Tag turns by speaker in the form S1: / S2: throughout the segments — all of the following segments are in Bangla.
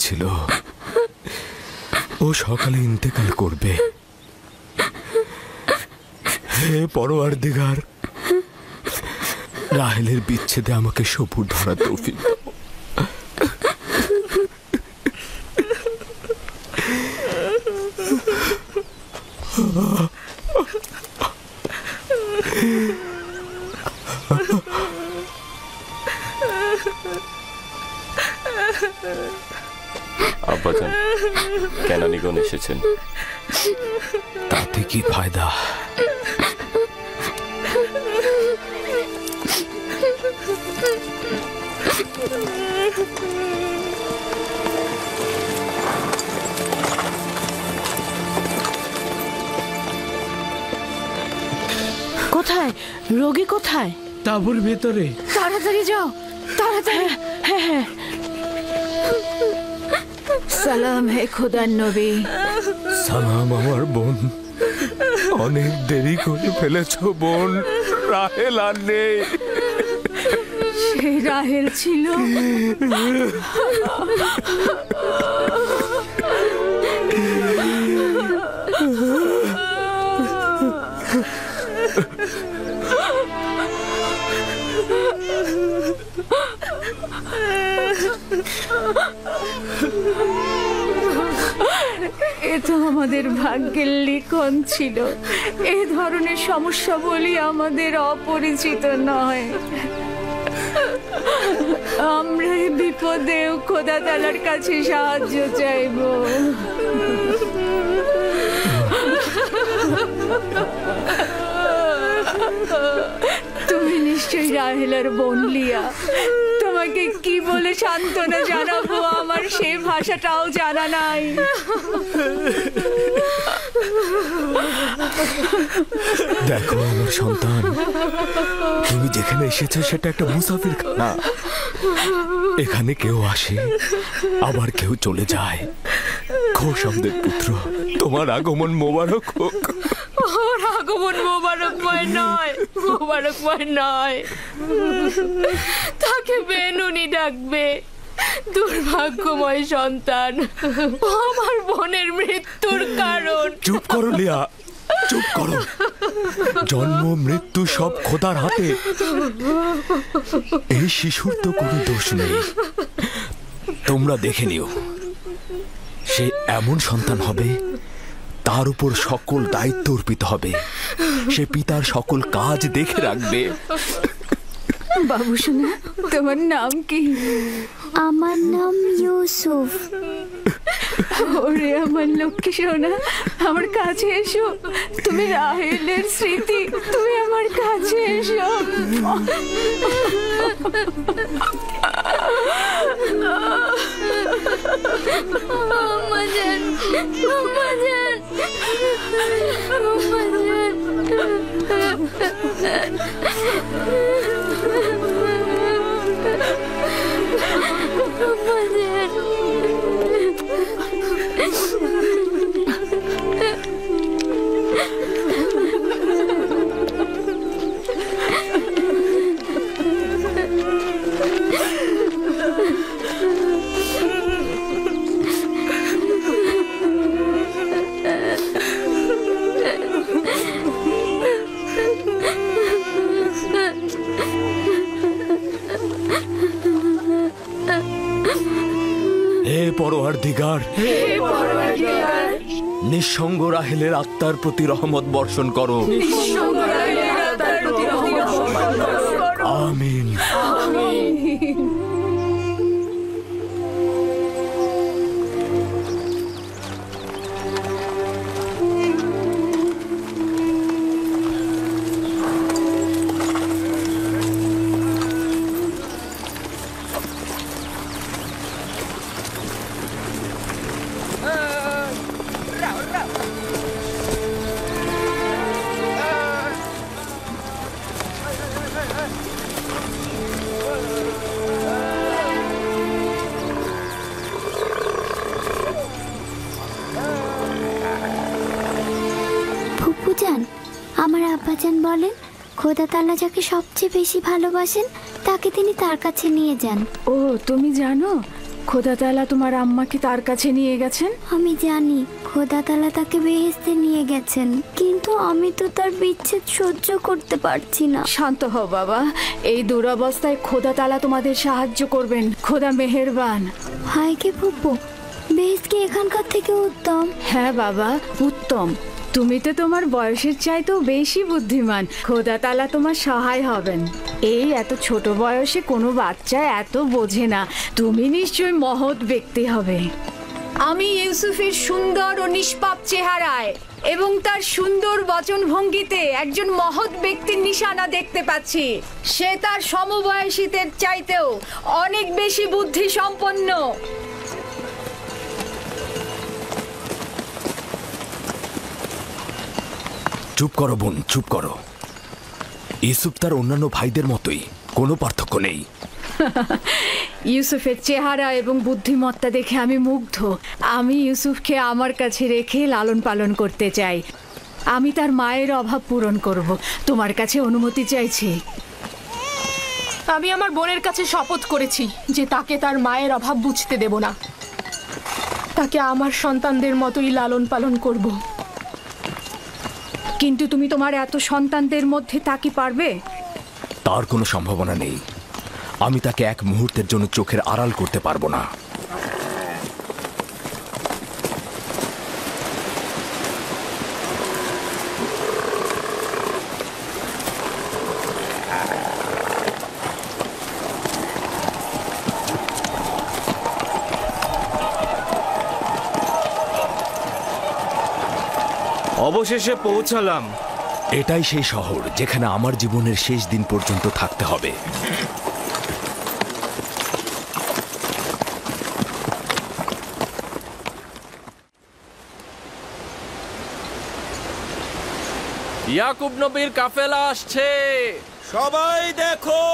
S1: বলেছিল ও সকালে ইন্তেকাল করবে। হে পরওয়ারদিগার, রাহেলের বিচ্ছেদে আমাকে সবুর ধরা তৌফিক দাও।
S2: আব্বাজান, কেনানিগণ এসেছেন।
S1: তাতে কি ফায়দা?
S3: কোথায় রোগী? কোথায়?
S4: তাঁবুর ভেতরে।
S3: তাড়াতাড়ি যাও, তাড়াতাড়ি। হ্যাঁ হ্যাঁ। সালাম হে খোদার নবী।
S1: সালাম আমার বোন। অনেক দেরি করে ফেলেছ বোন। রাহেল আর নেই।
S3: সে রাহেল ছিল। এ তো আমাদের ভাগ্যের লিখন ছিল। এ ধরনের সমস্যা বলি আমাদের অপরিচিত নয়। আমরা এই বিপদেও খোদা তাআলার কাছে সাহায্য চাইব। তুমি নিশ্চয়ই রাহেলের বোন লিয়া। তোমাকে কি বলে সান্ত্বনা জানাবো আমার সে ভাষাটাও জানা নাই।
S1: দেখো আমার সন্তান, তুমি যেখানে এসেছো সেটা একটা মুসাফির খানা। এখানে কেউ আসে আবার কেউ চলে যায়। খোশামদের পুত্র, তোমার আগমন মোবারক হোক।
S3: ওর আগমন মোবারকময় নয়, মোবারকময় নয়। তাকে বেনুনি ডাকবে। দুর্ভাগ্যময় সন্তান, আমার বোনের মৃত্যুর কারণ।
S1: চুপ করো লিয়া, চুপ করো। জন্ম মৃত্যু সব খোদার হাতে। এই শিশুর তো কোনো দোষ নেই। তোমরা দেখে নিও, সে এমন সন্তান হবে তার উপর সকল দায়িত্ব অর্পিত হবে। সে পিতার সকল কাজ দেখে রাখবে।
S3: বাবু সোনা, তোমার নাম কি?
S5: আমার নাম ইউসুফ।
S3: ওরে আমার লক্ষ্মী সোনা, আমার কাছে এসো। তুমি রাহেলের স্মৃতি, তুমি আমার কাছে এসো।
S5: আমাজান, আমাজান, আমাজান।
S1: হে পরওয়ারদিগার, নিঃসঙ্গ রাহেলের আত্মার প্রতি রহমত বর্ষণ করো। আমিন।
S5: আমার আব্বাজান বলেন খোদা তাআলা যাকে সবচেয়ে বেশি ভালোবাসেন তাকে তিনি তার কাছে নিয়ে যান।
S3: ও তুমি জানো, খোদা তাআলা তোমার আম্মাকে তার কাছে নিয়ে গেছেন?
S5: আমি জানি খোদা তাআলা তাকে বেহেশতে নিয়ে গেছেন, কিন্তু আমি তো তার বিচ্ছেদ সহ্য করতে পারছি না।
S3: শান্ত হও বাবা, এই দুরবস্থায় খোদা তাআলা তোমাদের সাহায্য করবেন। খোদা মেহেরবান।
S5: হায় কে ফুপু, বেহেশত কি এখানকার থেকে উত্তম?
S3: হ্যাঁ বাবা, উত্তম। তুমি তো তোমার বয়সের চাইতেও বেশি বুদ্ধিমান। খোদা তাআলা তোমার সহায় হবেন। এই এত ছোট বয়সে কোনো বাচ্চা এত বোঝে না। তুমি নিশ্চয়ই মহৎ ব্যক্তি হবে। আমি ইউসুফের সুন্দর ও নিষ্পাপ চেহারায় এবং তার সুন্দর বচনভঙ্গিতে একজন মহৎ ব্যক্তির নিশানা দেখতে পাচ্ছি। সে তার সমবয়সীদের চাইতেও অনেক বেশি বুদ্ধি সম্পন্ন।
S1: চুপ করো বোন, চুপ করো। ইউসুফ তার অন্যান্য ভাইদের মতোই, কোনো পার্থক্য নেই।
S3: ইউসুফের চেহারা এবং বুদ্ধিমত্তা দেখে আমি মুগ্ধ। আমি ইউসুফকে আমার কাছে রেখে লালন পালন করতে চাই। আমি তার মায়ের অভাব পূরণ করব। তোমার কাছে অনুমতি চাইছি।
S4: আমি আমার বোনের কাছে শপথ করেছি যে তাকে তার মায়ের অভাব বুঝতে দেব না। তাকে আমার সন্তানদের মতোই লালন পালন করব।
S3: কিন্তু তুমি তোমার এত সন্তানদের মধ্যে তা কি পারবে?
S1: তার কোনো সম্ভাবনা নেই। আমি তাকে এক মুহূর্তের জন্য চোখের আড়াল করতে পারবো না।
S6: অবশেষে পৌঁছালাম।
S1: এটাই সেই শহর যেখানে আমার জীবনের শেষ দিন পর্যন্ত থাকতে হবে।
S6: ইয়াকুব নবীর কাফেলা আসছে। সবাই দেখো,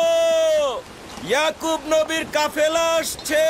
S6: ইয়াকুব নবীর কাফেলা আসছে।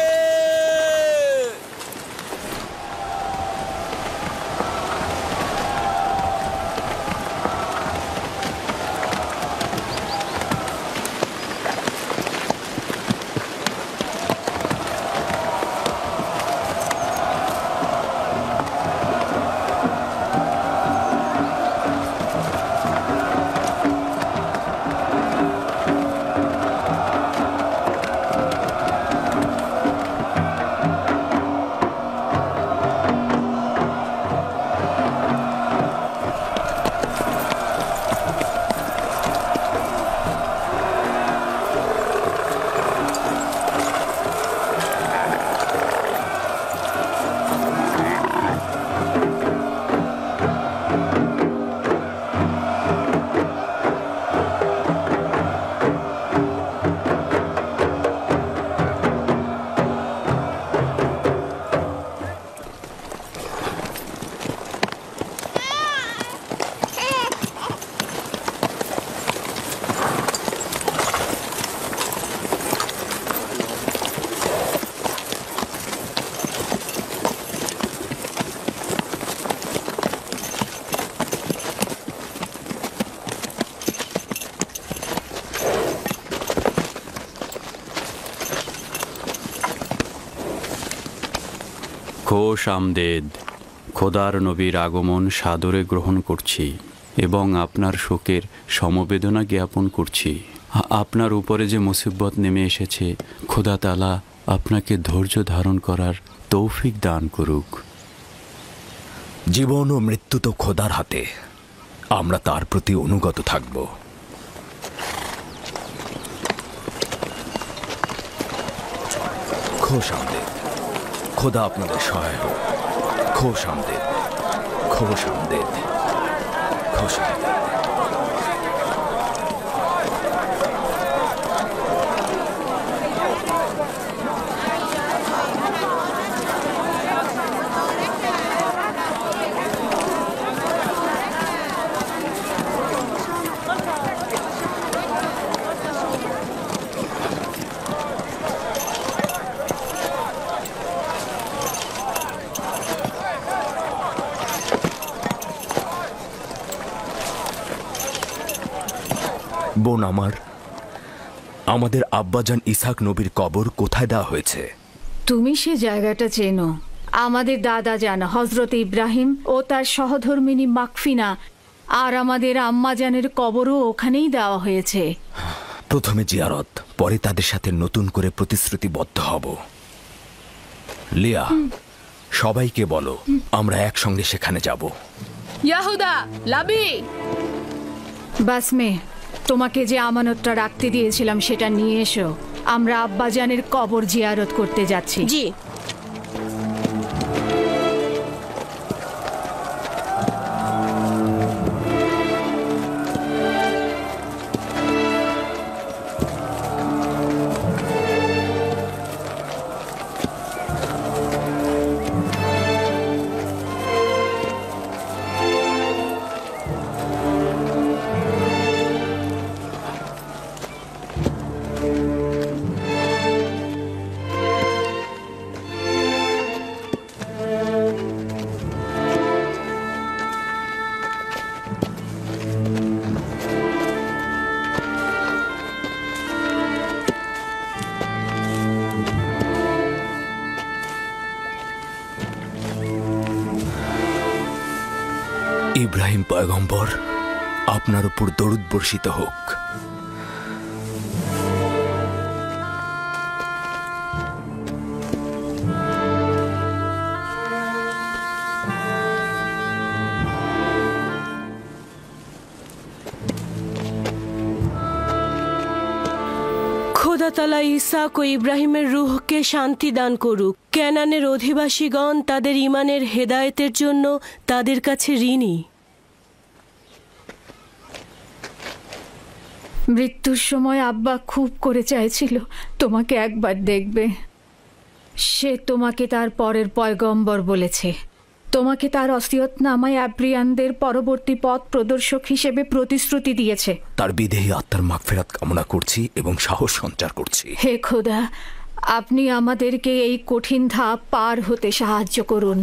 S7: খোশ আমদেদ। খোদার নবীর আগমন সাদরে গ্রহণ করছি এবং আপনার শোকের সমবেদনা জ্ঞাপন করছি। আপনার উপরে যে মুসিবত নেমে এসেছে, খোদা তাআলা আপনাকে ধৈর্য ধারণ করার তৌফিক দান করুক।
S1: জীবন ও মৃত্যু তো খোদার হাতে, আমরা তার প্রতি অনুগত থাকব। খোশ আমদেদ। খোদা আপনাদের সহায় হোক। খোশ আমদেদ, খোশ আমদেদ, খোশ আমদেদ। বোন আমার, আমাদের আব্বাজান ইসহাক নবীর কবর কোথায় দেওয়া হয়েছে?
S3: তুমি সে জায়গাটা চেনো। আমাদের দাদা জান হজরত ইব্রাহিম ও তার সহধর্মিনী মাকফিনা আর আমাদের আম্মাজানের কবরও ওখানেই দেওয়া হয়েছে।
S1: প্রথমে জিয়ারত, পরে তাদের সাথে নতুন করে প্রতিশ্রুতিবদ্ধ হব। লিয়া, সবাইকে বলো আমরা একসঙ্গে সেখানে যাব।
S4: ইয়াহুদা, লাবি,
S3: বাসমে, তোমাকে যে আমানতটা রাখতে দিয়েছিলাম সেটা নিয়ে এসো। আমরা আব্বাজানের কবর জিয়ারত করতে যাচ্ছি।
S8: জি।
S1: ইব্রাহিম পয়গম্বর, আপনার উপর দরুদ বর্ষিত হোক।
S8: খোদা তাআলা ইসহাক ও ইব্রাহিমের রূহকে শান্তি দান করুক। কেনানের অধিবাসীগণ তাদের ঈমানের হেদায়েতের জন্য তাদের কাছে ঋণী।
S3: মৃত্যুর সময় আব্বা খুব করে চাইছিল তোমাকে একবার দেখবে। সে তোমাকে তার পরের পয়গম্বর বলেছে। তোমাকে তার ওসিয়তনামায় আব্রিয়ানদের পরবর্তী পথ প্রদর্শক হিসেবে প্রতিশ্রুতি দিয়েছে।
S1: তার বিদেহী আত্মার মাগফিরাত কামনা করছি এবং সাহস সঞ্চার করছি।
S3: হে খোদা, আপনি আমাদেরকে এই কঠিন ধাপ পার হতে সাহায্য করুন।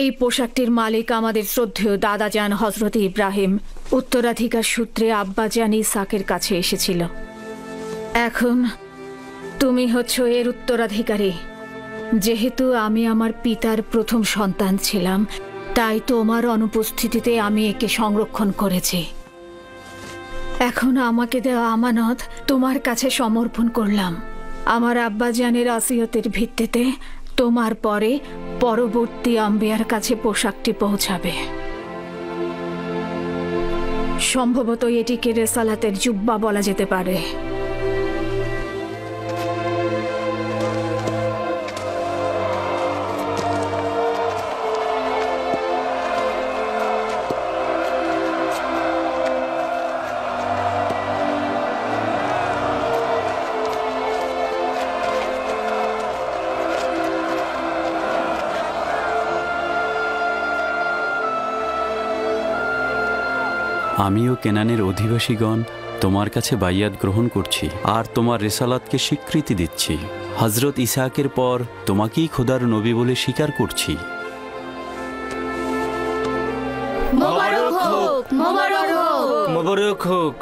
S3: এই পোশাকটির মালিক আমাদের শ্রদ্ধেয় দাদাজান হজরত ইব্রাহিম। উত্তরাধিকার সূত্রে আব্বাজান ইসহাকের কাছে এসেছিল। এখন তুমি হচ্ছ এর উত্তরাধিকারী। যেহেতু আমি আমার পিতার প্রথম সন্তান ছিলাম, তাই তোমার অনুপস্থিতিতে আমি একে সংরক্ষণ করেছি। এখন আমাকে দেওয়া আমানত তোমার কাছে সমর্পণ করলাম। আমার আব্বাজানের ওসিয়তের ভিত্তিতে তোমার পরে পরবর্তী আম্বিয়ার কাছে পোশাকটি পৌঁছাবে। সম্ভবত এটিকে রেসালাতের জুব্বা বলা যেতে পারে।
S7: আমিও কেনানের অধিবাসীগণ তোমার কাছে বাইয়াত গ্রহণ করছি আর তোমার রেসালাতকে স্বীকৃতি দিচ্ছি। হজরত ইসহাকের পর তোমাকেই খোদার নবী বলে স্বীকার করছি।
S4: মোবারক হোক, মোবারক হোক,
S6: মোবারক হোক।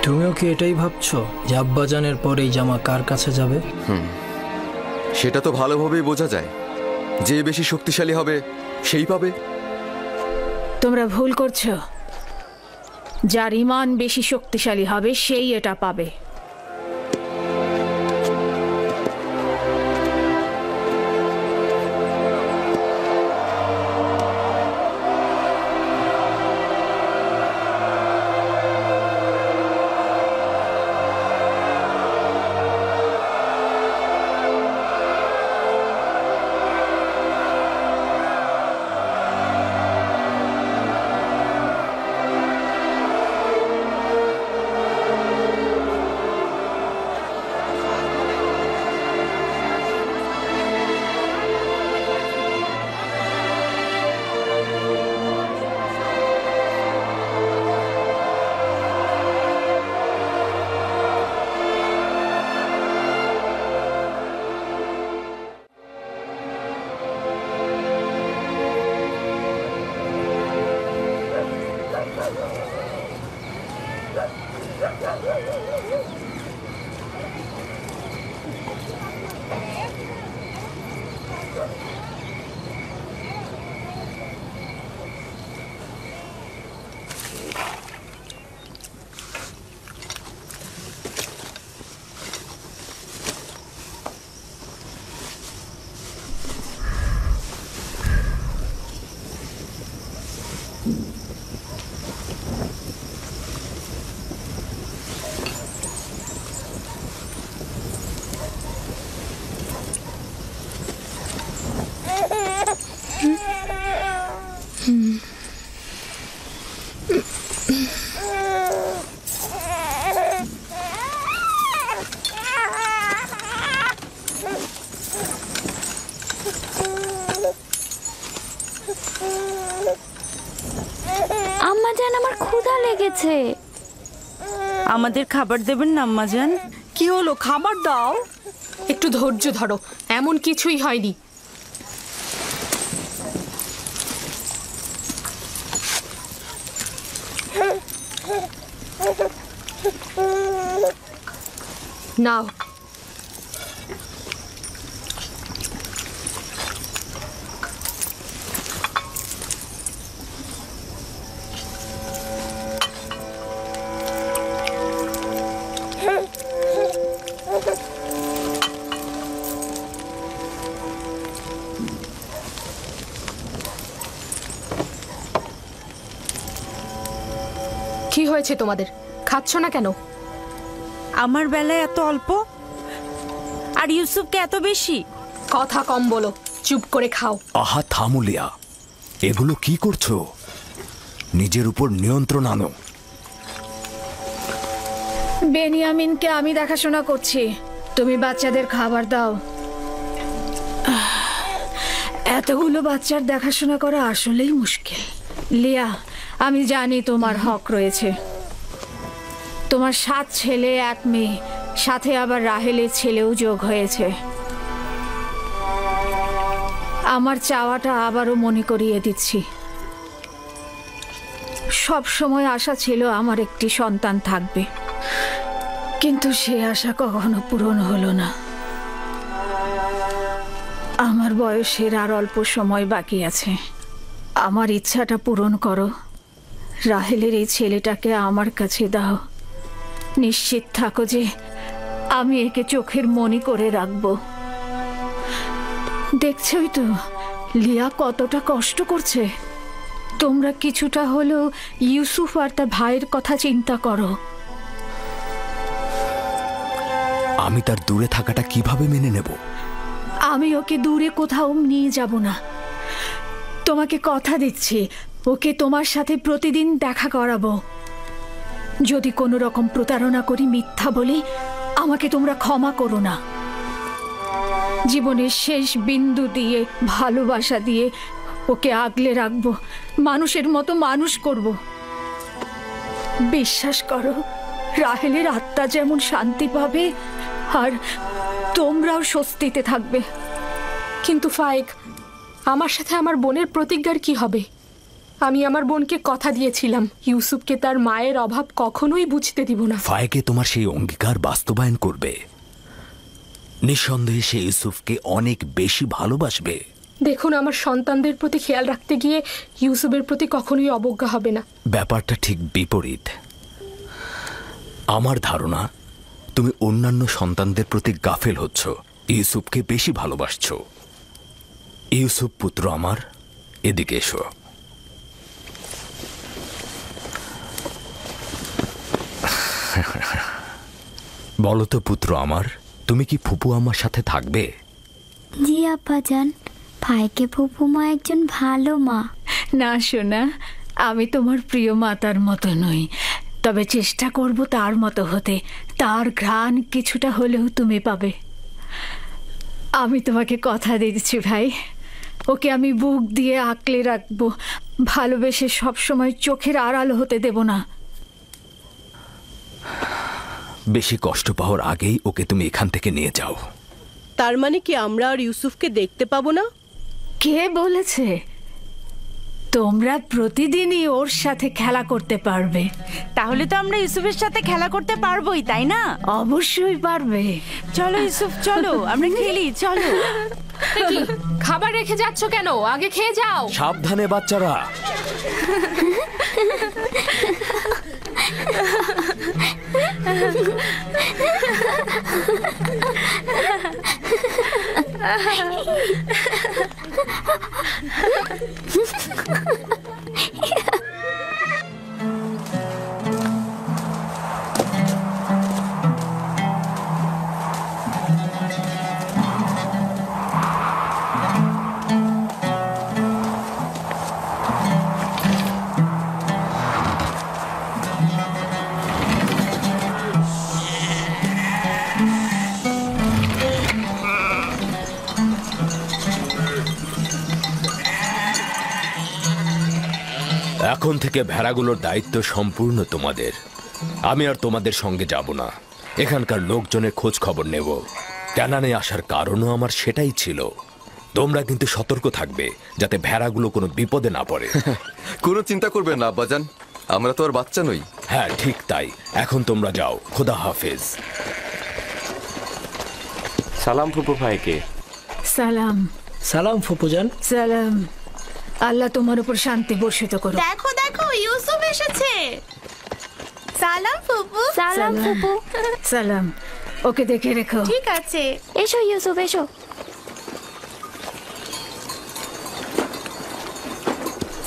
S9: তুমিও কি এটাই ভাবছো যে আব্বাজানের পর এই জামা কার কাছে যাবে?
S10: সেটা তো ভালোভাবেই বোঝা যায়। যে বেশি শক্তিশালী হবে সেই পাবে।
S3: তোমরা ভুল করছো। যার ঈমান বেশি শক্তিশালী হবে সেই এটা পাবে।
S5: আম্মাজান, আমার ক্ষুধা লেগেছে।
S11: আমাদের খাবার দেবেন না আম্মাজান?
S4: কি হলো, খাবার দাও। একটু ধৈর্য ধরো, এমন কিছুই হয়নি। নাও। কি হয়েছে তোমাদের? খাচ্ছ না কেন?
S11: আমার বেলায় এত অল্প আর ইউসুফকে এত বেশি।
S4: কথা কম বলো, চুপ করে খাও।
S1: আহা থামুলিয়া, এগুলো কি করছো? নিজের উপর নিয়ন্ত্রণ আনো।
S3: বেনিয়ামিনকে আমি দেখাশোনা করছি, তুমি বাচ্চাদের খাবার দাও। এতগুলো বাচ্চার দেখাশোনা করা আসলেই মুশকিল। লিয়া, আমি জানি তোমার হক রয়েছে। তোমার 7 ছেলে 1 মেয়ে, সাথে আবার রাহেলের ছেলেও যোগ হয়েছে। আমার চাওয়াটা আবারও মনে করিয়ে দিচ্ছি। সব সময় আশা ছিল আমার একটি সন্তান থাকবে, কিন্তু সে আশা কখনো পূরণ হলো না। আমার বয়সের আর অল্প সময় বাকি আছে। আমার ইচ্ছাটা পূরণ করো। রাহেলের এই ছেলেটাকে আমার কাছে দাও। নিশ্চিত থাকো যে আমি একে চোখের মনি করে রাখবো। দেখছই তো লিয়া কতটা কষ্ট করছে। তোমরা কিছুটা হলেও ইউসুফ আর তার ভাইয়ের কথা চিন্তা করো।
S1: আমি তার দূরে থাকাটা কিভাবে মেনে নেব?
S3: আমি ওকে দূরে কোথাও নিয়ে যাব না। তোমাকে কথা দিচ্ছি, ওকে তোমার সাথে প্রতিদিন দেখা করাবো। যদি কোনো রকম প্রতারণা করি, মিথ্যা বলি, আমাকে তোমরা ক্ষমা করো না। জীবনের শেষ বিন্দু দিয়ে, ভালোবাসা দিয়ে ওকে আগলে রাখবো, মানুষের মতো মানুষ করব। বিশ্বাস করো, রাহেলের আত্মা যেমন শান্তি পাবে আর তোমরাও স্বস্তিতে থাকবে।
S4: কিন্তু ফায়েক, আমার সাথে আমার বোনের প্রতিজ্ঞার কি হবে? আমি আমার বোনকে কথা দিয়েছিলাম ইউসুফকে তার মায়ের অভাব কখনোই বুঝতে দিব না।
S1: ফায়েকে তোমার সেই অঙ্গীকার বাস্তবায়ন করবে। নিঃসন্দেহে সে ইউসুফকে অনেক বেশি ভালোবাসবে।
S4: দেখুন, আমার সন্তানদের প্রতি খেয়াল রাখতে গিয়ে ইউসুফের প্রতি কখনোই অবজ্ঞা হবে না।
S1: ব্যাপারটা ঠিক বিপরীত। আমার ধারণা তুমি অন্যান্য সন্তানদের প্রতি গাফেল হচ্ছ, ইউসুফকে বেশি ভালোবাসছ। ইউসুফ পুত্র আমার, এদিকে এসো। বলো তো পুত্র আমার, তুমি কি ফুপু আমার সাথে থাকবে?
S5: জি আব্বাজান, ভাইকে ফুপুমা একজন ভালো মা।
S3: না সোনা, আমি তোমার প্রিয় মাতার মতো নই, তবে চেষ্টা করব তার মতো হতে। তার ঘ্রাণ কিছুটা হলেও তুমি পাবে। আমি তোমাকে কথা দিচ্ছি ভাই, ওকে আমি বুক দিয়ে আঁকলে রাখবো, ভালোবেসে সবসময় চোখের আড়াল হতে দেব না।
S1: বেশি কষ্ট পাওয়ার আগেই ওকে তুমি এখান থেকে নিয়ে যাও।
S8: তার মানে কি আমরা আর ইউসুফকে দেখতে পাবো না?
S3: কে বলেছে? তোমরা প্রতিদিনই ওর সাথে খেলা করতে পারবে।
S11: তাহলে তো আমরা ইউসুফের সাথে খেলা করতে পারবোই, তাই না?
S3: অবশ্যই পারবে।
S11: চলো ইউসুফ, চলো আমরা খেলি, চলো।
S4: কি খাবার রেখে যাচ্ছ কেন? আগে খেয়ে যাও।
S1: সাবধানে বাচ্চারা। এখন থেকে ভেড়াগুলোর দায়িত্ব সম্পূর্ণ তোমাদের। আমি আর তোমাদের সঙ্গে যাব না, এখানকার লোকজনের খোঁজ খবর নেব। ক্যানানে আসার কারণও আমার সেটাই ছিল। তোমরা কিন্তু সতর্ক থাকবে যাতে ভেড়াগুলো কোনো বিপদে না পড়ে।
S10: কোনো চিন্তা করবেন না আব্বাজান, আমরা তো আর বাচ্চা নই।
S1: হ্যাঁ ঠিক তাই। এখন তোমরা যাও, খোদা হাফেজ।
S2: সালাম ফুপু ভাইকে।
S3: সালাম।
S9: সালাম ফুপুজান।
S3: সালাম। আল্লাহ তোমার উপর শান্তি বর্ষিত করো।
S11: দেখো দেখো, ইউসুফ এসেছে। সালাম ফুপু।
S5: সালাম ফুপু।
S3: সালাম। ওকে দেখে রেখো।
S11: ঠিক আছে।
S5: এসো ইউসুফ, এসো।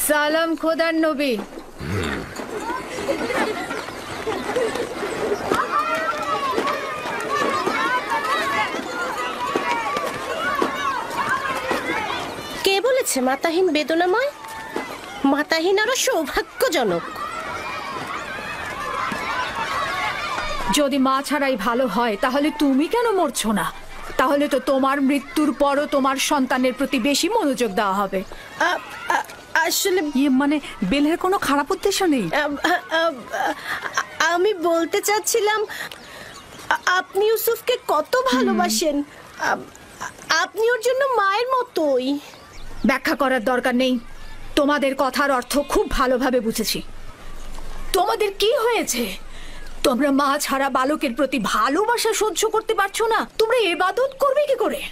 S3: সালাম খোদার নবী।
S8: কে বলেছে মাতাহীন বেদনাময়? মাতাহীন আরো সৌভাগ্যজনক।
S3: যদি মা ছাড়াই ভালো হয় তাহলে তুমি কেন মরছো না? তাহলে তো তোমার মৃত্যুর পরও তোমার সন্তানের প্রতি বেশি মনোযোগ দেওয়া হবে।
S8: আসলে
S3: মানে বেলের কোনো খারাপ উদ্দেশ্য নেই।
S8: আমি বলতে চাচ্ছিলাম, আপনি ইউসুফকে কত ভালোবাসেন। আপনি ওর জন্য মায়ের মতোই।
S3: ব্যাখ্যা করার দরকার নেই। তোমাদের কথার অর্থ খুব ভালোভাবে বুঝেছি। তোমাদের কি হয়েছে? তোমরা মা ছাড়া বালকের প্রতি ভালোবাসা সহ্য করতে পারছো না? তোমরা ইবাদত করবে কি করে?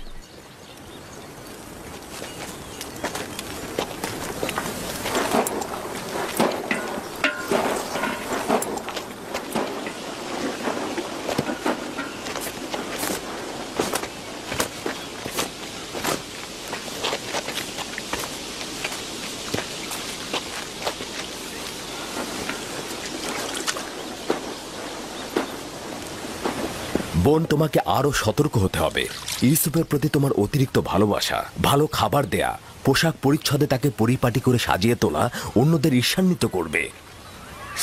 S1: বোন, তোমাকে আরো সতর্ক হতে হবে। ইউসুফের প্রতি তোমার অতিরিক্ত ভালোবাসা, ভালো খাবার দেয়া, পোশাক পরিচ্ছদে তাকে পরিপাটি করে সাজিয়ে তোলা অন্যদের ঈর্ষান্বিত করবে।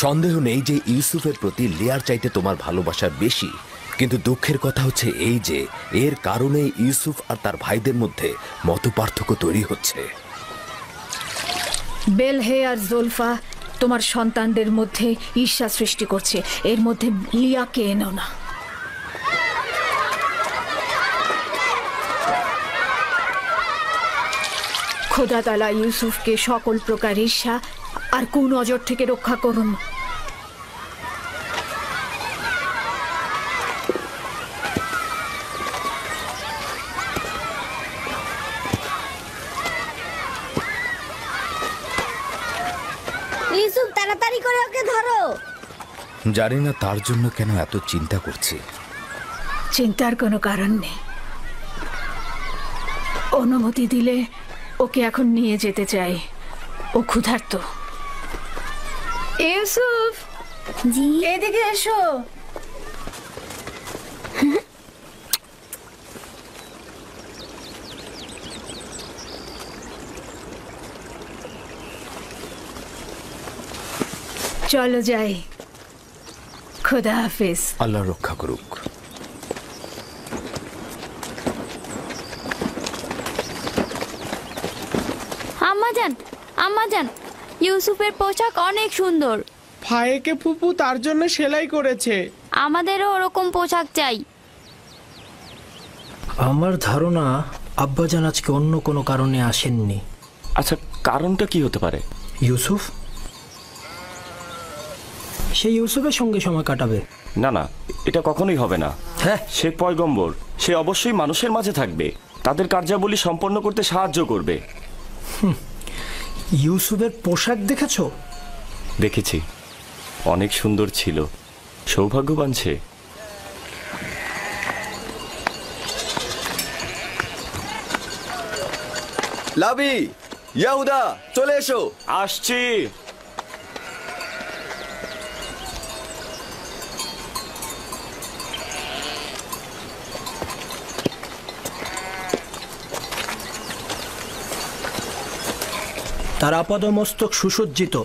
S1: সন্দেহ নেই যে ইউসুফের প্রতি লিয়ার চাইতে তোমার ভালোবাসা বেশি। কিন্তু দুঃখের কথা হচ্ছে এই যে এর কারণে ইউসুফ আর তার ভাইদের মধ্যে মতপার্থক্য তৈরি হচ্ছে।
S3: বেলহে আর জোলফা তোমার সন্তানদের মধ্যে ঈর্ষা সৃষ্টি করছে। এর মধ্যে লিয়াকে এনো না। খোদা তাআলা ইউসুফকে সকল প্রকার ঈর্ষা আর কুনজর থেকে রক্ষা করুন।
S5: ইউসুফ, তাড়াতাড়ি করে ওকে ধরো।
S1: জানি না তার জন্য কেন এত চিন্তা করছি।
S3: চিন্তার কোনো কারণ নেই। অনুমতি দিলে ওকে এখন নিয়ে যেতে চাই। ও ক্ষুধার্ত। ইউসুফ,
S5: জি,
S3: এদিকে এসো। চলো যাই। খোদা হাফেজ।
S1: আল্লাহ রক্ষা করুক।
S5: আম্মাজান, আম্মাজান, ইউসুফের পোশাক অনেক সুন্দর।
S12: ভাইকে ফুপু তার জন্য সেলাই করেছে।
S5: আমাদেরও ওরকম পোশাক চাই।
S9: আমার ধারণা আব্বাজান আজকে অন্য কোনো কারণে আসেননি।
S2: আচ্ছা, কারণটা কি হতে পারে?
S9: ইউসুফ? সে ইউসুফের সঙ্গে সময় কাটাবে?
S6: না না, এটা কখনোই হবে না।
S9: হ্যাঁ,
S6: সে পয়গম্বর, সে অবশ্যই মানুষের মাঝে থাকবে, তাদের কার্যাবলী সম্পন্ন করতে সাহায্য করবে।
S9: ইউসুফের পোশাক দেখেছো?
S6: দেখেছি, অনেক সুন্দর ছিল, সৌভাগ্যবান সে।
S10: লাবি, ইয়াহুদা, চলে এসো।
S6: আসছি।
S9: তার আপাদমস্তক সুসজ্জিত।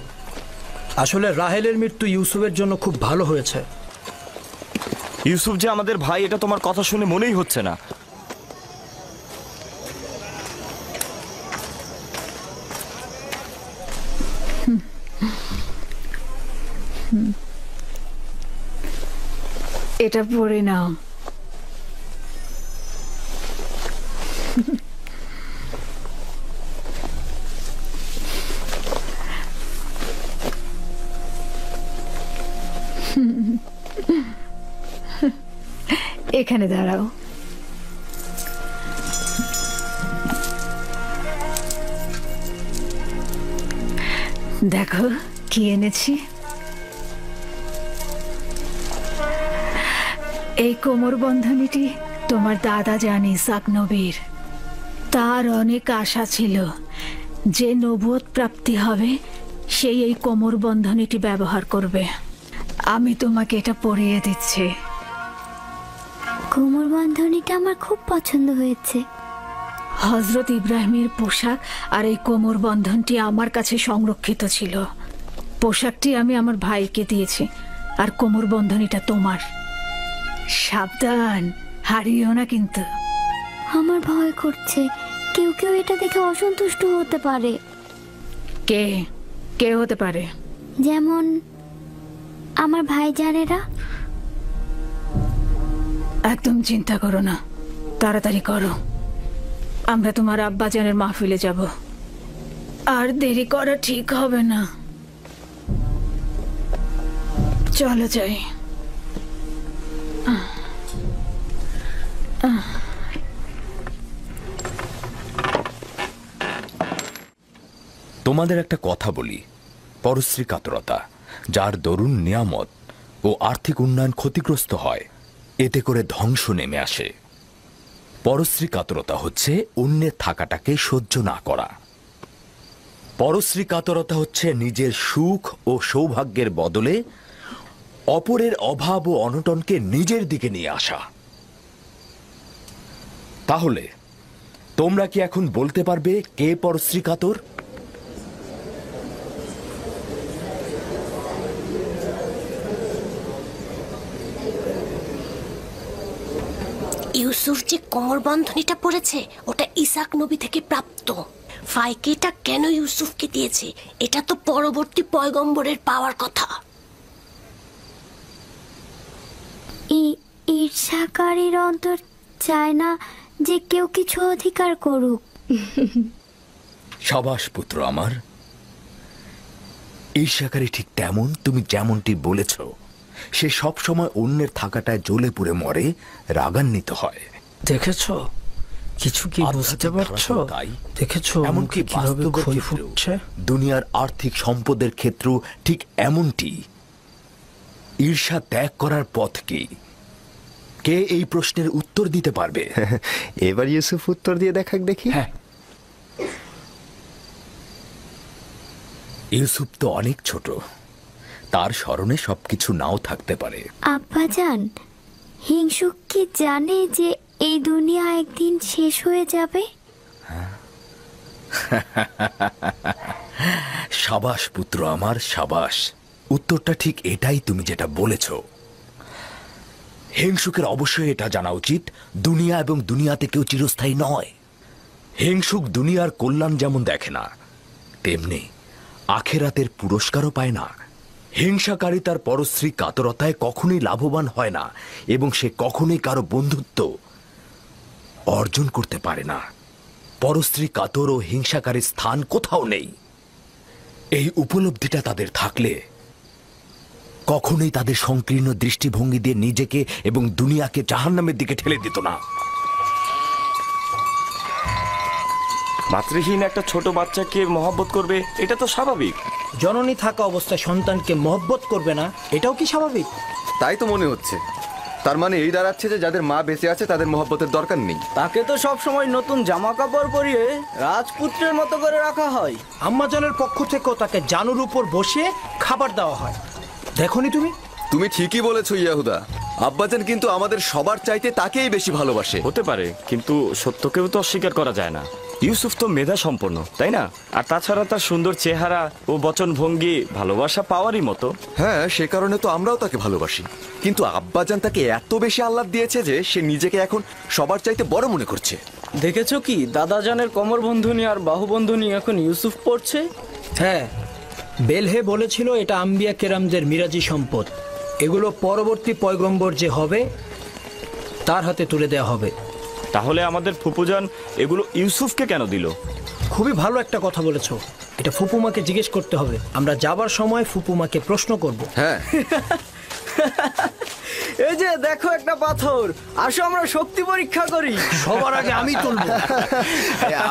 S9: আসলে রাহেলের মৃত্যু ইউসুফের জন্য খুব ভালো হয়েছে।
S6: ইউসুফ যে আমাদের ভাই, এটা তোমার কথা শুনে মনেই হচ্ছে না।
S3: এটা পড়ে নাও। এখানে দাঁড়াও। দেখো কি এনেছি। এই কোমর বন্ধনীটি তোমার দাদা জান ইসাক নবীর। তার অনেক আশা ছিল যে নবুয়ত প্রাপ্তি হবে সেই এই কোমর বন্ধনীটি ব্যবহার করবে। আমি তোমাকে এটা পরিয়ে দিচ্ছি।
S5: কোমর বন্ধনীটা আমার খুব পছন্দ হয়েছে।
S3: হযরত ইব্রাহিমের পোশাক আর এই কোমর বন্ধনটি আমার কাছে সংরক্ষিত ছিল। পোশাকটি আমি আমার ভাইকে দিয়েছি, আর কোমর বন্ধনীটা তোমার। সাবধান, হারিও না কিন্তু।
S5: আমার ভয় করছে, কেউ কেউ এটা দেখে অসন্তুষ্ট হতে পারে।
S3: কে কে হতে পারে?
S5: যেমন আমার ভাইজানেরা।
S3: একদম চিন্তা করো না, তাড়াতাড়ি করো। আমরা তোমার আব্বাজানের মাহফিলে যাব, আর দেরি করা ঠিক হবে না। চলো যাই।
S1: তোমাদের একটা কথা বলি, পরশ্রী কাতরতা, যার দরুন নিয়ামত ও আর্থিক উন্নয়ন ক্ষতিগ্রস্ত হয়, এতে করে ধ্বংস নেমে আসে। পরশ্রী কাতরতা হচ্ছে অন্যের থাকাটাকে সহ্য না করা। পরশ্রী কাতরতা হচ্ছে নিজের সুখ ও সৌভাগ্যের বদলে অপরের অভাব ও অনটনকে নিজের দিকে নিয়ে আসা। তাহলে তোমরা কি এখন বলতে পারবে কে পরশ্রী কাতর?
S8: ইউসুফ যে কোমর বন্ধনীটা পড়েছে ওটা ইসাক নবী থেকে প্রাপ্ত। ফাইকে এটা কেন ইউসুফকে দিয়েছে? এটা তো পরবর্তী পয়গম্বরের পাওয়ার কথা।
S5: ঈর্ষাকারীর অন্তর চায় না যে কেউ কিছু অধিকার করুক।
S1: সাবাস পুত্র আমার। ঈর্ষাকারী ঠিক তেমন, তুমি যেমনটি বলেছ, সে সব সময় অন্যের থাকাটায় জ্বলে পুড়ে মরে, রাগান্বিত হয়।
S9: দেখেছো কিছু কি বুঝতে পারছো? দেখেছো
S1: এমনকি
S9: কিভাবে ক্ষয় ফুটছে?
S1: দুনিয়ার আর্থিক সম্পদের ক্ষেত্র ঠিক এমনটি। ঈর্ষা ত্যাগ করার পথ কি? কে এই প্রশ্নের উত্তর দিতে পারবে?
S10: এবার ইউসুফ উত্তর দিয়ে দেখাক দেখি।
S1: হ্যাঁ, ইউসুফ তো অনেক ছোট, তার স্মরণে সবকিছু নাও থাকতে পারে।
S5: আব্বাজান, হিংসুক কি জানে যে এই দুনিয়া একদিন শেষ হয়ে যাবে?
S1: সাবাস পুত্র আমার, সাবাস। উত্তরটা ঠিক এটাই, তুমি যেটা বলেছ। হিংসুকের অবশ্যই এটা জানা উচিত, দুনিয়া এবং দুনিয়াতে কেউ চিরস্থায়ী নয়। হিংসুক দুনিয়ার কল্যাণ যেমন দেখে না, তেমনি আখেরাতের পুরস্কারও পায় না। হিংসাকারী তার পরশ্রী কাতরতায় কখনোই লাভবান হয় না, এবং সে কখনোই কারো বন্ধুত্ব অর্জন করতে পারে না। পরশ্রী কাতর ও হিংসাকারীর স্থান কোথাও নেই। এই উপলব্ধিটা তাদের থাকলে কখনোই তাদের সংকীর্ণ দৃষ্টিভঙ্গি দিয়ে নিজেকে এবং দুনিয়াকে জাহান্নামের দিকে ঠেলে দিত না।
S6: মাতৃহীন একটা ছোট বাচ্চাকে মহব্বত করবে, এটা তো স্বাভাবিক।
S9: জননী থাকা অবস্থায় সন্তানকে মহব্বত করবে না, এটাও কি স্বাভাবিক?
S10: তাই তো মনে হচ্ছে। তার মানে এই দাঁড়াচ্ছে যে যাদের মা বেঁচে আছে তাদের মহব্বতের দরকার নেই।
S13: তাকে তো সব সময় নতুন জামা কাপড় পরিয়ে রাজপুত্রের মতো করে রাখা হয়।
S9: আম্মাজানের পক্ষ থেকেও তাকে জানুর উপর বসিয়ে খাবার দেওয়া হয়। দেখোনি তুমি?
S10: তুমি ঠিকই বলেছো ইয়াহুদা। আব্বাজান কিন্তু আমাদের সবার চাইতে তাকেই বেশি ভালোবাসে।
S6: হতে পারে, কিন্তু সত্যকেও তো অস্বীকার করা যায় না। ইউসুফ তো মেধা সম্পন্ন, তাই না? আর তাছাড়া তার সুন্দর চেহারা ও বচনভঙ্গি ভালোবাসা পাওয়ারই মতো।
S10: হ্যাঁ, সে কারণে তো আমরাও তাকে ভালোবাসি। কিন্তু আব্বাজান তাকে এত বেশি আহ্লাদ দিয়েছে যে সে নিজেকে এখন সবার চাইতে বড় মনে করছে।
S13: দেখেছো কি, দাদাজানের কোমর বন্ধনী আর বাহু বন্ধনী এখন ইউসুফ পড়ছে।
S9: হ্যাঁ, বেলহে বলেছিল এটা আম্বিয়া কেরামদের মিরাজি সম্পদ। এগুলো পরবর্তী পয়গম্বর যে হবে তার হাতে তুলে দেওয়া হবে।
S6: তাহলে আমাদের ফুপুজান এগুলো ইউসুফকে কেন দিল?
S9: খুবই ভালো একটা কথা বলেছো। এটা ফুপুমাকে জিজ্ঞেস করতে হবে। আমরা যাবার সময় ফুপুমাকে প্রশ্ন করব।
S10: হ্যাঁ।
S13: এই যে দেখো একটা পাথর, আসো আমরা শক্তি পরীক্ষা করি।
S9: সবার আগে আমি তুলবো।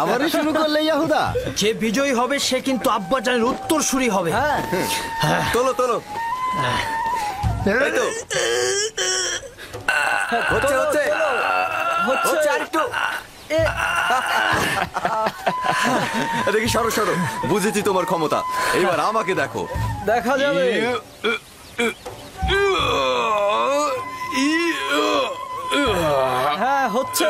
S13: আবারও শুরু করলে ইয়াহুদা।
S9: যে বিজয়ী হবে সে কিন্তু আব্বাজানের উত্তরসূরি হবে।
S13: হ্যাঁ,
S10: তোলো তোলো। এই তো। হচ্ছে হচ্ছে হচ্ছে আরেকটু। দেখি, সরো সরো। বুঝেছি তোমার ক্ষমতা, এবার আমাকে দেখো।
S13: দেখা যাবে। হ্যাঁ, হচ্ছে।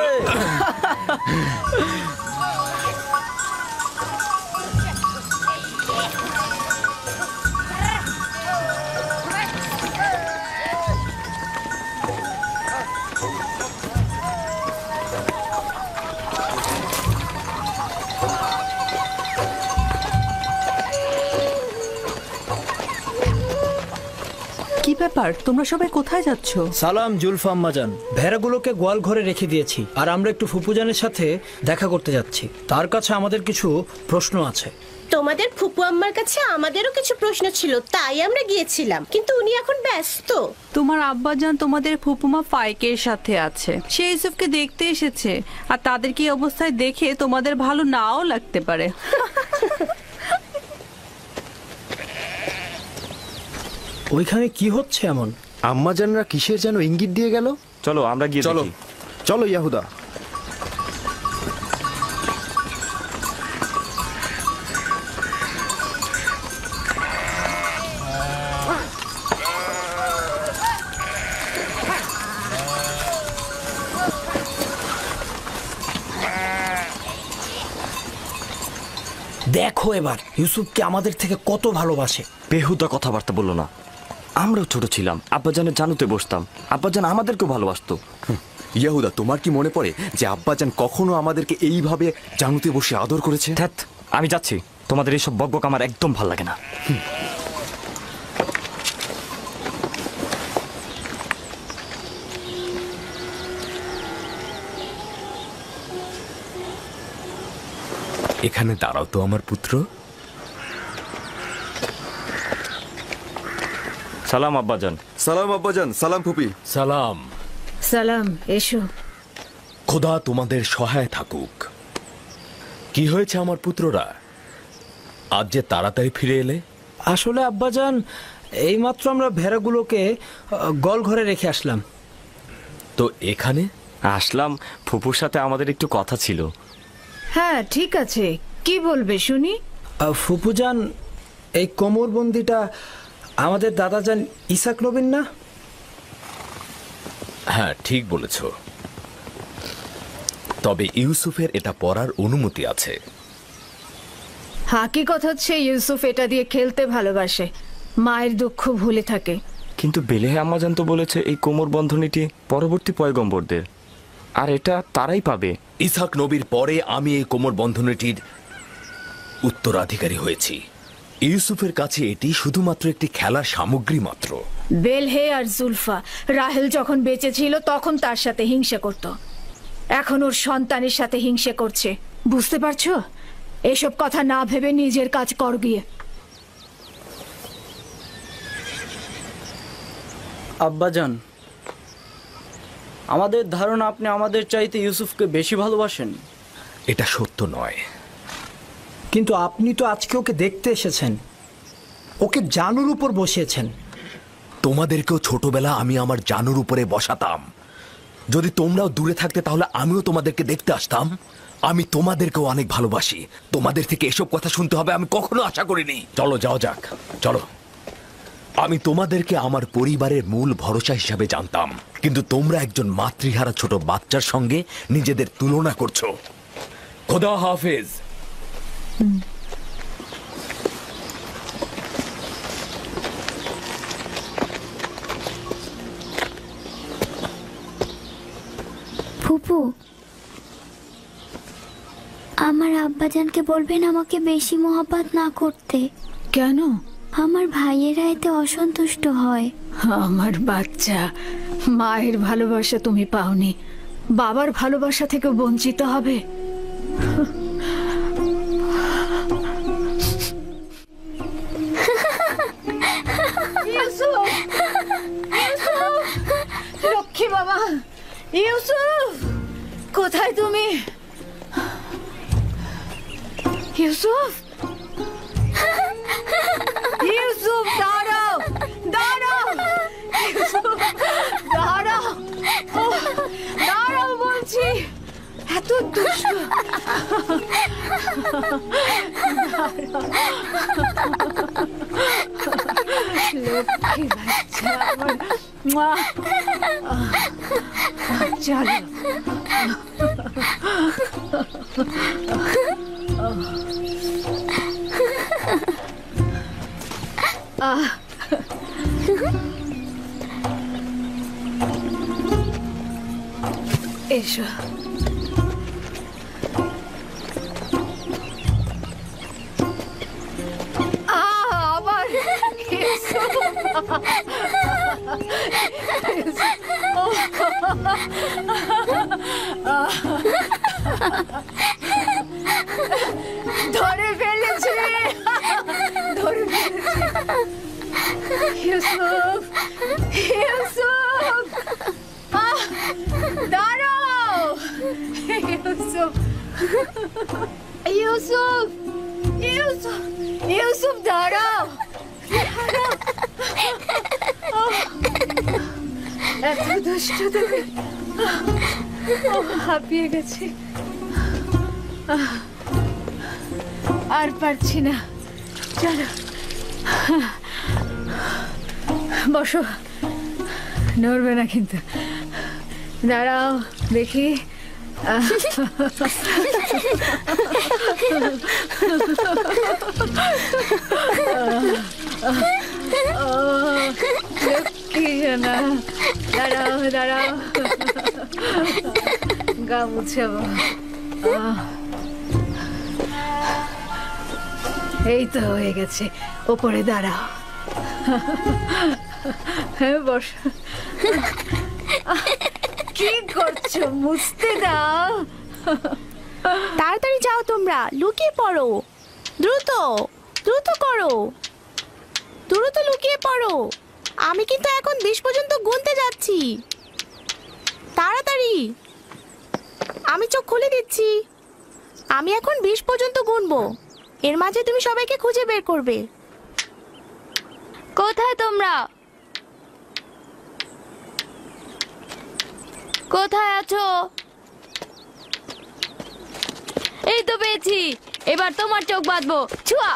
S14: কি ব্যাপার, তোমরা সবাই কোথায় যাচ্ছ?
S9: সালাম জুলফা আম্মাজান। ভেড়াগুলোকে গোয়াল ঘরে রেখে দিয়েছি, আর আমরা একটু ফুপুজানের সাথে দেখা করতে যাচ্ছি। তার কাছে আমাদের কিছু প্রশ্ন আছে।
S15: তোমাদের ফুপু আম্মার কাছে আমাদেরও কিছু প্রশ্ন ছিল, তাই আমরা গিয়েছিলাম, কিন্তু উনি এখন ব্যস্ত।
S14: তোমার আব্বাজান তোমাদের ফুপুমা ফাইকের সাথে আছে। সে ইউসুফকে দেখতে এসেছে, আর তাদেরকে এই অবস্থায় দেখে তোমাদের ভালো নাও লাগতে পারে।
S9: ওইখানে কি হচ্ছে এমন?
S16: আম্মাজানরা কিসের যেন ইঙ্গিত দিয়ে গেল।
S6: চলো আমরা গিয়ে
S16: চলো
S6: দেখি।
S16: চলো ইয়াহুদা।
S9: দেখো এবার ইউসুফকে আমাদের থেকে কত ভালোবাসে।
S6: বেহুদা কথাবার্তা বললো না। আমরাও ছোট ছিলাম, আব্বাজানের জানুতে বসতাম, আব্বাজান আমাদেরকেও ভালোবাসতো।
S10: ইয়াহুদা, তোমার কি মনে পড়ে যে আব্বাজান কখনো আমাদেরকে এইভাবে জানুতে বসে আদর করেছে?
S6: ধ্যাৎ, আমি যাচ্ছি। তোমাদের এইসব বকবক আমার একদম ভাল লাগে না।
S1: এখানে দাঁড়াও তো আমার পুত্র।
S6: সালাম আব্বাজান।
S10: সালাম আব্বাজান। সালাম ফুপি।
S1: সালাম।
S3: সালাম, এসো।
S1: খোদা তোমাদের সহায় থাকুক। কি হয়েছে আমার পুত্ররা, আজ যে তাড়াতাড়ি ফিরে এলে?
S9: আসলে আব্বাজান, এইমাত্র আমরা ভেড়াগুলোকে গোয়াল ঘরে রেখে আসলাম।
S1: তো এখানে
S6: আসলাম, ফুপুর সাথে আমাদের একটু কথা ছিল।
S3: হ্যাঁ, ঠিক আছে, কি বলবে শুনি।
S9: ফুপুজান, এই কোমরবন্দিটা আমাদের দাদাজান ইসাক নবীন না?
S1: হ্যাঁ, ঠিক বলেছ। তবে ইউসুফের এটা পরার অনুমতি আছে।
S3: হাকিকত হচ্ছে ইউসুফ এটা দিয়ে খেলতে ভালোবাসে, মায়ের দুঃখ ভুলে থাকে।
S6: কিন্তু বেলেহে আম্মাজান তো বলেছে এই কোমর বন্ধনীটি পরবর্তী পয়গম্বরদের, আর এটা তারাই পাবে।
S1: ইসাক নবীর পরে আমি এই কোমর বন্ধনীটির উত্তরাধিকারী হয়েছি। ইউসুফের কাছে এটি শুধুমাত্র একটি খেলার সামগ্রী মাত্র।
S3: বেলহে আর জুলফা রাহেল যখন বেঁচে ছিল তখন তার সাথে হিংসা করত, এখন ওর সন্তানের সাথে হিংসা করছে। বুঝতে পারছো? এসব কথা না ভেবে নিজের কাজ কর গিয়ে।
S13: আব্বাজান, আমাদের ধারণা আপনি আমাদের চাইতে ইউসুফকে বেশি ভালোবাসেন।
S1: এটা সত্য নয়।
S9: কিন্তু আপনি তো আজকে ওকে দেখতে এসেছেন, ওকে জানুর উপর বসিয়েছেন।
S1: তোমাদেরকেও ছোটবেলা আমি আমার জানুর উপরে বসাতাম। যদি তোমরাও দূরে থাকতে তাহলে আমিও তোমাদেরকে দেখতে আসতাম। আমি তোমাদেরকেও অনেক ভালোবাসি। তোমাদের থেকে এসব কথা শুনতে হবে আমি কখনো আশা করিনি। চলো যাও যাক, চলো। আমি তোমাদেরকে আমার পরিবারের মূল ভরসা হিসাবে জানতাম, কিন্তু তোমরা একজন মাতৃহারা ছোট বাচ্চার সঙ্গে নিজেদের তুলনা করছো। খোদা হাফেজ।
S5: ফুপু, আমার আব্বাজানকে বলবেন আমাকে বেশি মহব্বত না করতে।
S3: কেন?
S5: আমার ভাইয়েরা এতে অসন্তুষ্ট হয়।
S3: আমার বাচ্চা, মায়ের ভালোবাসা তুমি পাওনি, বাবার ভালোবাসা থেকে বঞ্চিত হবে। লক্ষ্মী বাবা, ইউসুফ কোথায় তুমি? ইউসুফ, ইউসুফ দাঁড়াও, দাঁড়াও, ইউসুফ দাঁড়াও, দাঁড়াও বলছি। এত দুষ্ট। লক্ষ্মী বাচ্চা আমার। চলো। এসো। আবার ধরে ফেলেছে, ধরে ফেলেছে। ইউসুফ, ইউসুফ দাঁড়াও, ইউসুফ, ইউসুফ, ইউসুফ, ইউসুফ দাঁড়াও, এত দুষ্ট তুমি। হাঁপিয়ে গেছি, আর পারছি না। চলো বসো, নড়বে না কিন্তু। দাঁড়াও দেখি। লক্ষ্মী জানা, দাঁড়াও দাঁড়াও, গা মুছাবো। এই তো হয়ে গেছে, ওপরে দাঁড়াও। হ্যাঁ বস। কি করছো? মুছতে দাও।
S15: তাড়াতাড়ি যাও, তোমরা লুকিয়ে পড়ো। দ্রুত দ্রুত করো, দ্রুত লুকিয়ে পড়ো। আমি কিন্তু এখন 20 পর্যন্ত গুনতে যাচ্ছি। তাড়াতাড়ি, আমি চোখ খুলে দিচ্ছি। আমি এখন 20 পর্যন্ত গুনবো, এর মাঝে তুমি সবাইকে খুঁজে বের করবে।
S5: কোথায় তোমরা? কোথায় আছো? এই তো পেয়েছি, এবার তোমার চোখ বাঁধবো। ছুয়া,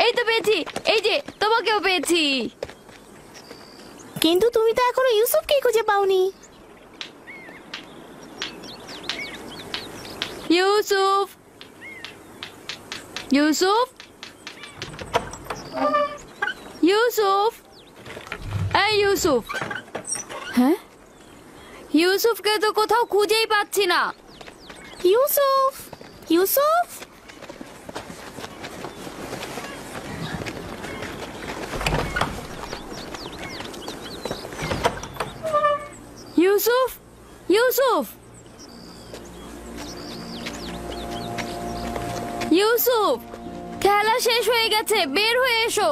S5: এই তো পেয়েছি, এই যে তোমাকেও পেয়েছি।
S15: কিন্তু তুমি তো এখনো ইউসুফকে খুঁজে পাওনি।
S5: ইউসুফ, ইউসুফ, ইউসুফ, এই ইউসুফ। হ্যাঁ, ইউসুফকে তো কোথাও খুঁজেই পাচ্ছি না।
S15: ইউসুফ, ইউসুফ,
S5: ইউসুফ, ইউসুফ,
S17: ইউসুফ, খেলা শেষ হয়ে গেছে, বের হয়ে এসো।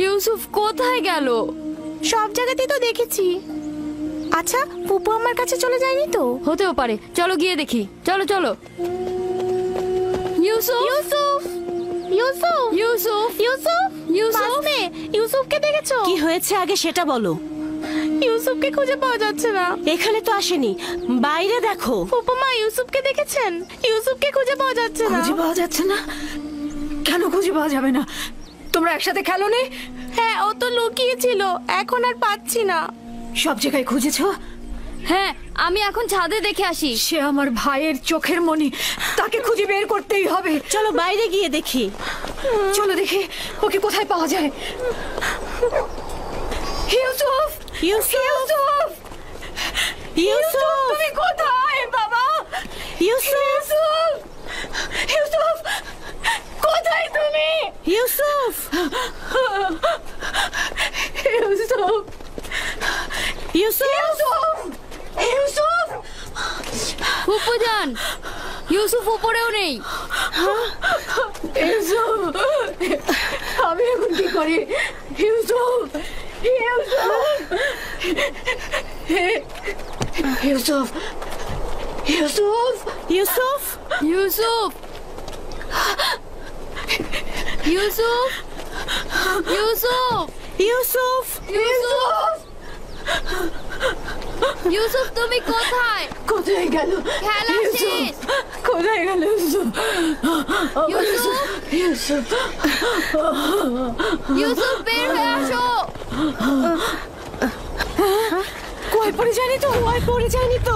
S17: ইউসুফ কোথায় গেল?
S15: সব জায়গাতেই তো দেখেছি। আচ্ছা, ফুপু আমার কাছে চলে যায়নি তো?
S17: হতেও পারে, চলো গিয়ে দেখি। চলো চলো। ইউসুফ,
S15: ইউসুফ, ইউসুফ,
S17: ইউসুফ,
S15: ইউসুফ,
S17: ইউসুফ,
S15: বাসনে, ইউসুফকে দেখেছো?
S8: কি হয়েছে আগে সেটা বলো।
S15: ইউসুফকে খুঁজে পাওয়া যাচ্ছে না।
S8: এখানে তো আসেনি, বাইরে দেখো।
S15: ফুপুমা, ইউসুফকে দেখেছেন? ইউসুফকে খুঁজে পাওয়া যাচ্ছে না।
S3: খুঁজে পাওয়া যাচ্ছে না? কেন খুঁজে পাওয়া যাবে না? তোমরা একসাথে খেলো নি?
S15: হ্যাঁ, ও তো লুকিয়েছিল, এখন আর পাচ্ছি না।
S3: সব জায়গায় খুঁজেছো?
S17: হ্যাঁ, আমি এখন ছাদে দেখে আসি।
S3: সে আমার ভাইয়ের চোখের মনি, তাকে খুঁজে বের করতেই হবে।
S8: চলো বাইরে গিয়ে দেখি।
S3: চলো দেখি ওকে কোথায় পাওয়া যায়। ইউসুফ,
S8: ইউসুফ,
S3: ইউসুফ,
S8: ইউসুফ,
S3: তুমি কোথায় বাবা?
S8: ইউসুফ,
S3: ইউসুফ, কোথায় তুমি?
S8: ইউসুফ,
S3: ইউসুফ,
S8: ইউসুফ,
S3: ইউসুফ,
S17: ফুপুজান, ইউসুফ উপরেও নেই।
S3: ইউসুফ, আমি এখন কি করি? ইউসুফ, ইউসুফ, ইউসুফ,
S17: ইউসুফ, ইউসুফ, ইউসুফ, ইউসুফ,
S8: ইউসুফ,
S3: ইউসুফ,
S17: ইউসুফ, তুমি কোথায়?
S3: কোথায় গেল?
S17: খেলা শেষ।
S3: কোথায় গেল ইউসুফ?
S17: ইউসুফ,
S3: ইউসুফ,
S17: ইউসুফ, বের হয়ে আসো।
S8: কই পড়ে যায়নি তো? কই পড়ে যায়নি তো?